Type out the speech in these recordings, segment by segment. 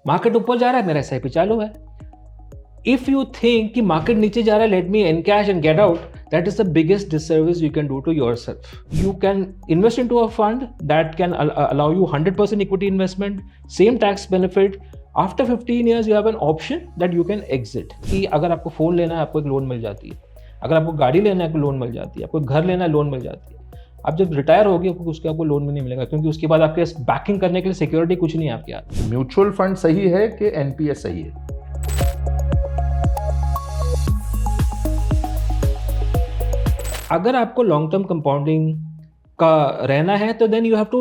Market ऊपर जा रहा है, मेरा एसआईपी चालू है। इफ यू थिंक कि मार्केट नीचे जा रहा है, let me encash and get out, that is the biggest disservice you can do to yourself. You can invest into a fund that can allow you 100% equity investment, same tax benefit. After 15 years you have an option that you can exit. कि अगर आपको phone लेना है आपको एक loan मिल जाती है, अगर आपको गाड़ी लेना है आपको लोन मिल जाती है, आपको घर लेना है लोन मिल जाती है। आप जब रिटायर होगे उसके आपको लोन भी नहीं मिलेगा, क्योंकि उसके बाद आपके बैकिंग करने के लिए सिक्योरिटी कुछ नहीं है आपके हाथ। म्यूचुअल फंड सही है कि एनपीएस सही है? अगर आपको लॉन्ग टर्म कंपाउंडिंग का रहना है तो then you have to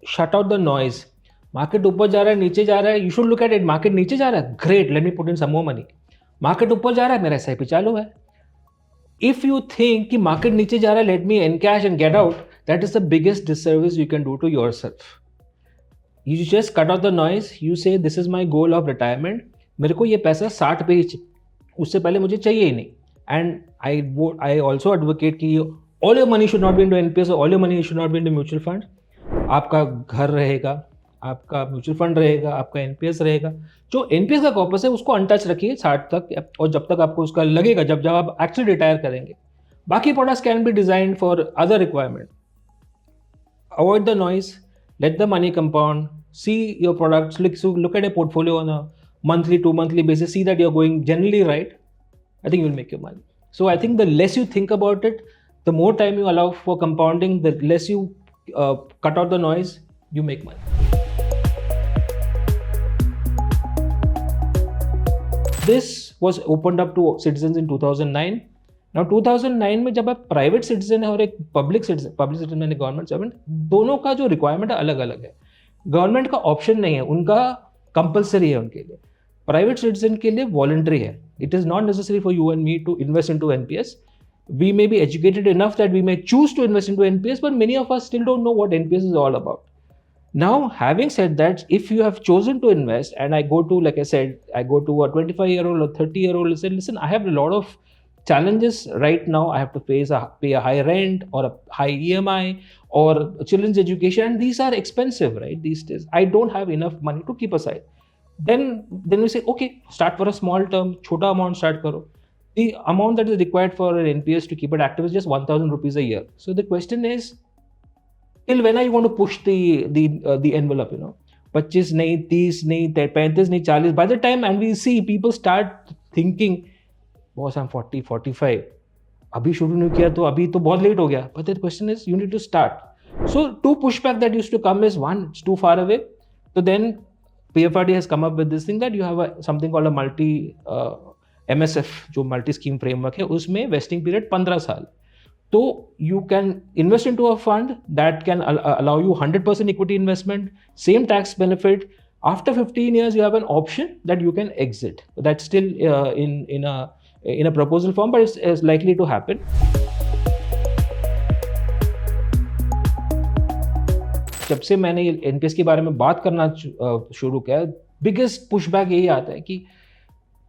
shut out the noise. Market ऊपर जा रहा है, नीचे जा रहा है, you should look at it. Market नीचे जा रहा है, great, let me put in some more money. Market ऊपर जा रहा है, मेरा एसआईपी चालू है। इफ यू थिंक कि मार्केट नीचे जा रहा है, let me encash and get out, that is the biggest disservice you can do to yourself. You just cut out the noise, you say this is my goal of retirement, मेरे को ये पैसा 60 पे ही, उससे पहले मुझे चाहिए ही नहीं। And I also advocate कि all your money should not be into NPS or all your money should not be into mutual fund. आपका घर रहेगा, आपका म्यूचुअल फंड रहेगा, आपका एनपीएस रहेगा। जो एनपीएस का कॉर्पस है उसको अनटच रखिए 60 तक, और जब तक आपको उसका लगेगा, जब आप एक्चुअली रिटायर करेंगे। बाकी products can be designed for other requirement. Avoid the noise, let the money compound, see your products, look at a portfolio on a monthly, 2 monthly basis, see that you're going generally right. I think you'll make your money. So I think the less you think about it, the more time you allow for compounding, the less you cut out the noise, you make money. This was opened up to citizens in 2009. Now 2009 में जब आप private citizen है और एक public citizen यानी government servant, दोनों का जो रिक्वायरमेंट है अलग अलग है। गवर्नमेंट का ऑप्शन नहीं है, उनका कंपलसरी है उनके लिए। प्राइवेट सिटीजन के लिए वॉलंटरी है। It is not necessary for you and me to invest into NPS. We may be educated enough that we may choose to invest into NPS, but many of us still don't know what NPS is all about. Now, having said that, if you have chosen to invest, and I go to, like I said, I go to a 25-year-old or 30-year-old and say, listen, I have a lot of challenges right now. I have to pay a high rent or a high EMI or children's education, and these are expensive, right? These days, I don't have enough money to keep aside. Then we say, okay, start for a small term, छोटा amount start करो. The amount that is required for an NPS to keep it active is just 1,000 rupees a year. So the question is, till when are you going to push the envelope? 25 नहीं, 30 नहीं, 35 नहीं, 40. By the time and we see people start thinking, boss, I'm 40, 45. अभी शुरू नहीं किया तो अभी तो बहुत लेट हो गया. But the question is, you need to start. So two pushback that used to come is, one, it's too far away. So then PFRD has come up with this thing that you have something called a multi MSF, जो multi scheme framework है, उसमें vesting period 15 साल। तो you can invest into a fund that can allow you 100% equity investment, same tax benefit. After 15 years, you have an option that you can exit. That's still in a proposal form, but it's likely to happen. जब से मैंने NPS के बारे में बात करना शुरू किया, बिगेस्ट पुशबैक यही आता है कि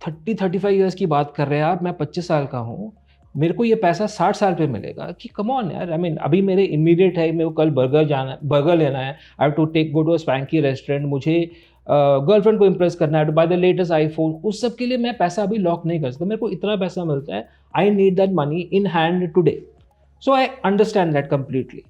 30-35 इयर्स की बात कर रहे हैं आप, मैं 25 साल का हूँ, मेरे को ये पैसा 60 साल पे मिलेगा। कि कम ऑन यार, आई मीन अभी मेरे इमीडिएट है, मेरे को कल बर्गर लेना है, I have to go to a spanky restaurant, मुझे गर्लफ्रेंड को इम्प्रेस करना है, to buy the latest iPhone, उस सब के लिए मैं पैसा अभी लॉक नहीं कर सकता। मेरे को इतना पैसा मिलता है, I need that money in hand today. So I understand that completely.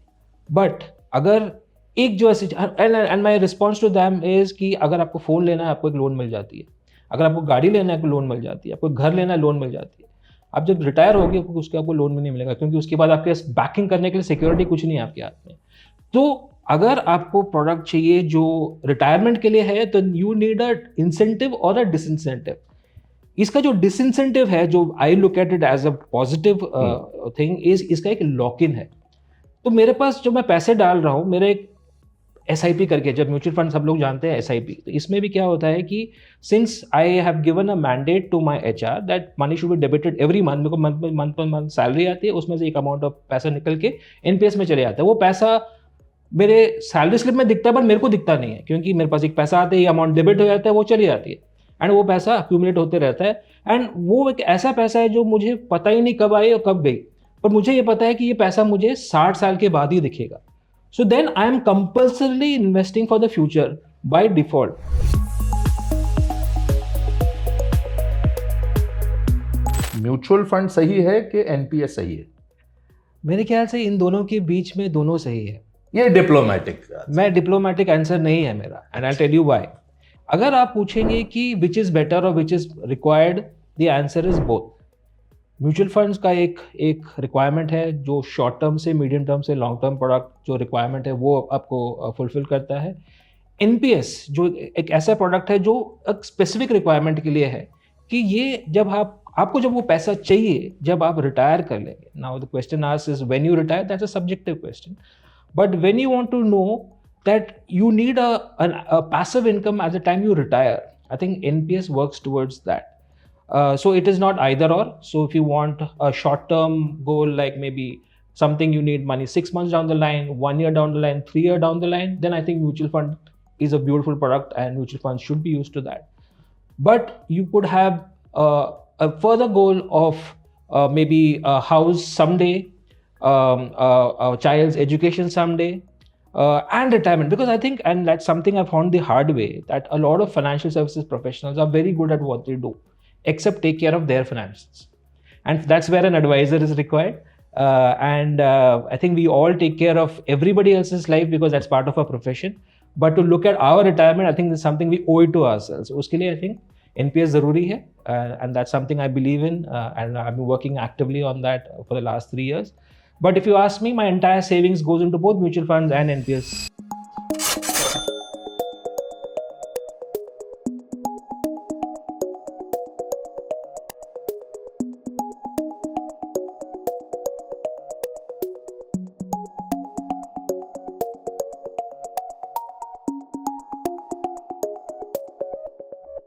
But अगर एक जो ऐसी, and my response to them is कि अगर आपको फ़ोन लेना है आपको एक लोन मिल जाती है, अगर आपको गाड़ी लेना है आपको लोन मिल जाती है, आपको घर लेना है लोन मिल जाती है। आप जब रिटायर होगे उसके आपको लोन भी नहीं मिलेगा, क्योंकि उसके बाद आपके बैकिंग करने के लिए सिक्योरिटी कुछ नहीं है आपके हाथ में। तो अगर आपको प्रोडक्ट चाहिए जो रिटायरमेंट के लिए है, तो यू नीड अ इंसेंटिव और अ डिसइंसेंटिव। इसका जो डिसइंसेंटिव है, जो I look at it as a positive thing, is इसका एक लॉक इन है। तो मेरे पास जो मैं पैसे डाल रहा हूँ, मेरे एक SIP करके, जब म्यूचुअल फंड सब लोग जानते हैं SIP, तो इसमें भी क्या होता है कि since I have given a mandate to my HR that money should be debited every month, मेरे को मंथ पर मंथ सैलरी आती है, उसमें से एक अमाउंट ऑफ पैसा निकल के NPS में चले जाता है। वो पैसा मेरे सैलरी स्लिप में दिखता है, पर मेरे को दिखता नहीं है, क्योंकि मेरे पास एक पैसा आता है, ये अमाउंट डेबिट हो जाता है, वो चली जाती है, एंड वो पैसा अक्यूमुलेट होते रहता है। एंड वो एक ऐसा पैसा है जो मुझे पता ही नहीं कब आई और कब गई, पर मुझे ये पता है कि ये पैसा मुझे 60 साल के बाद ही दिखेगा। So then I am compulsorily investing for the future by default. Mutual fund सही है कि एनपीएस सही है? मेरे ख्याल से इन दोनों के बीच में दोनों सही है। ये डिप्लोमेटिक। मैं डिप्लोमेटिक आंसर नहीं है मेरा, and I tell you why. अगर आप पूछेंगे कि विच इज बेटर और which is required, the answer is both. Mutual funds का एक रिक्वायरमेंट है जो शॉर्ट टर्म से मीडियम टर्म से लॉन्ग टर्म प्रोडक्ट जो रिक्वायरमेंट है वो आपको फुलफिल करता है। एनपीएस जो एक ऐसा प्रोडक्ट है जो एक स्पेसिफिक रिक्वायरमेंट के लिए है कि ये जब आपको जब वो पैसा चाहिए जब आप रिटायर कर लेंगे। Now the question asked is when you retire, that's a subjective question, but when you want to know that you need a passive income at the time you retire, I think NPS works towards that. So it is not either or. So if you want a short term goal, like maybe something you need money 6 months down the line, 1 year down the line, 3 year down the line, then I think mutual fund is a beautiful product and mutual funds should be used to that. But you could have a further goal of maybe a house someday, a child's education someday, and retirement, because I think, and that's something I found the hard way, that a lot of financial services professionals are very good at what they do except take care of their finances, and that's where an advisor is required. I think we all take care of everybody else's life because that's part of our profession, but to look at our retirement, I think it's something we owe it to ourselves. Uske liye I think NPS zaruri hai, and that's something I believe in, and I've been working actively on that for the last 3 years. But if you ask me, my entire savings goes into both mutual funds and NPS.